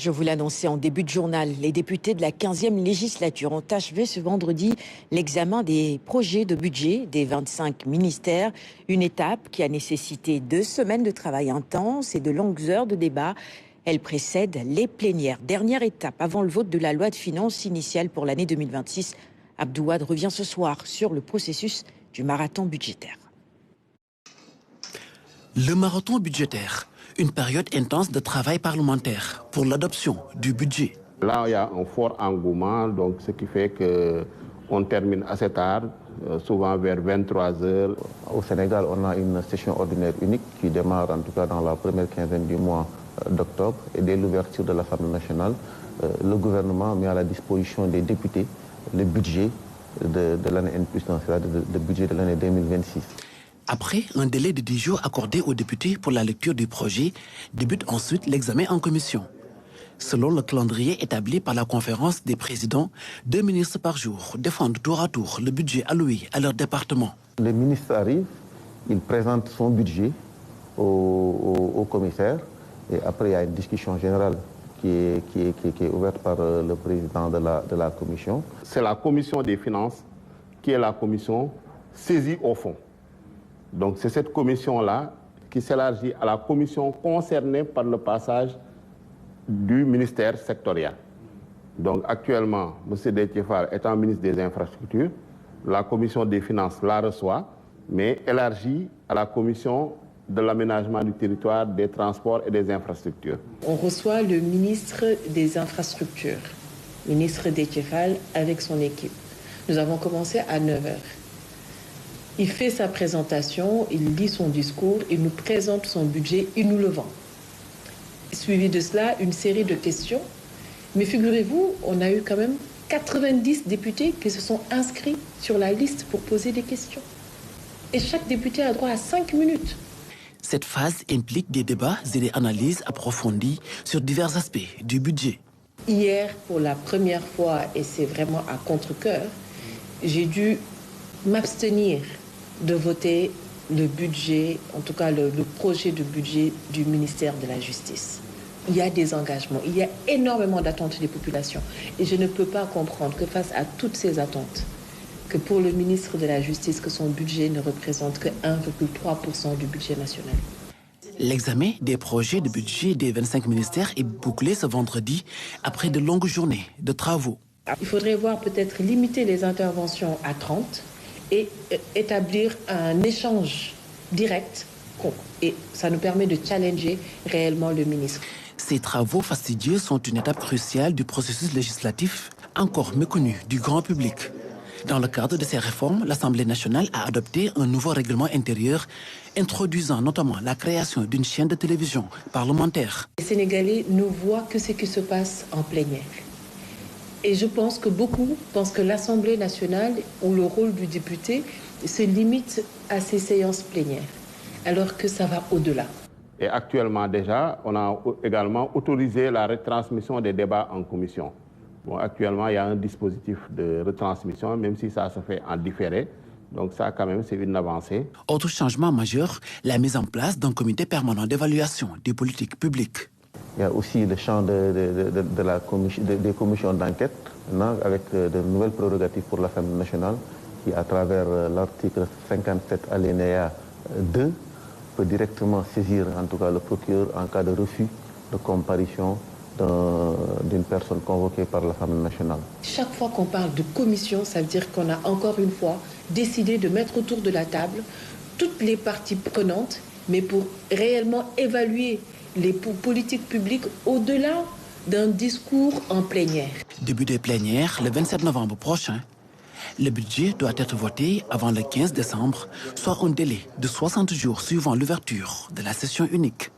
Je vous l'annonçais en début de journal, les députés de la 15e législature ont achevé ce vendredi l'examen des projets de budget des 25 ministères. Une étape qui a nécessité 2 semaines de travail intense et de longues heures de débat. Elle précède les plénières. Dernière étape avant le vote de la loi de finances initiale pour l'année 2026. Abdou Wade revient ce soir sur le processus du marathon budgétaire. Le marathon budgétaire, une période intense de travail parlementaire pour l'adoption du budget. Là, il y a un fort engouement, donc ce qui fait qu'on termine assez tard, souvent vers 23 heures. Au Sénégal, on a une session ordinaire unique qui démarre en tout cas dans la première quinzaine du mois d'octobre. Et dès l'ouverture de l'Assemblée nationale, le gouvernement met à la disposition des députés le budget de l'année N+1, c'est-à-dire le budget de l'année 2026. Après un délai de 10 jours accordé aux députés pour la lecture du projet, débute ensuite l'examen en commission. Selon le calendrier établi par la conférence des présidents, 2 ministres par jour défendent tour à tour le budget alloué à leur département. Le ministre arrive, il présente son budget au commissaire et après il y a une discussion générale qui est ouverte par le président de la commission. C'est la commission des finances qui est la commission saisie au fond. Donc c'est cette commission-là qui s'élargit à la commission concernée par le passage du ministère sectoriel. Donc actuellement, M. Déthié Fall étant ministre des Infrastructures, la commission des finances la reçoit, mais élargie à la commission de l'aménagement du territoire, des transports et des infrastructures. On reçoit le ministre des Infrastructures, ministre Déthié Fall, avec son équipe. Nous avons commencé à 9h. Il fait sa présentation, il lit son discours, il nous présente son budget, il nous le vend. Suivi de cela, une série de questions. Mais figurez-vous, on a eu quand même 90 députés qui se sont inscrits sur la liste pour poser des questions. Et chaque député a droit à 5 minutes. Cette phase implique des débats et des analyses approfondies sur divers aspects du budget. Hier, pour la première fois, et c'est vraiment à contre-cœur, j'ai dû m'abstenir de voter le budget, en tout cas le projet de budget du ministère de la Justice. Il y a des engagements, il y a énormément d'attentes des populations. Et je ne peux pas comprendre que face à toutes ces attentes, que pour le ministre de la Justice, que son budget ne représente que 1,3% du budget national. L'examen des projets de budget des 25 ministères est bouclé ce vendredi après de longues journées de travaux. Il faudrait voir peut-être limiter les interventions à 30 et établir un échange direct. Et ça nous permet de challenger réellement le ministre. Ces travaux fastidieux sont une étape cruciale du processus législatif, encore méconnu du grand public. Dans le cadre de ces réformes, l'Assemblée nationale a adopté un nouveau règlement intérieur, introduisant notamment la création d'une chaîne de télévision parlementaire. Les Sénégalais ne voient que ce qui se passe en plénière. Et je pense que beaucoup pensent que l'Assemblée nationale, ou le rôle du député, se limite à ces séances plénières, alors que ça va au-delà. Et actuellement déjà, on a également autorisé la retransmission des débats en commission. Bon, actuellement, il y a un dispositif de retransmission, même si ça se fait en différé. Donc ça, quand même, c'est une avancée. Autre changement majeur, la mise en place d'un comité permanent d'évaluation des politiques publiques. Il y a aussi le champ des commissions d'enquête, avec de nouvelles prérogatives pour l'Assemblée nationale, qui, à travers l'article 57 alinéa 2, peut directement saisir, en tout cas le procureur, en cas de refus de comparution d'une personne convoquée par l'Assemblée nationale. Chaque fois qu'on parle de commission, ça veut dire qu'on a encore une fois décidé de mettre autour de la table toutes les parties prenantes, mais pour réellement évaluer les politiques publiques au-delà d'un discours en plénière. Début des plénières, le 27 novembre prochain. Le budget doit être voté avant le 15 décembre, soit un délai de 60 jours suivant l'ouverture de la session unique.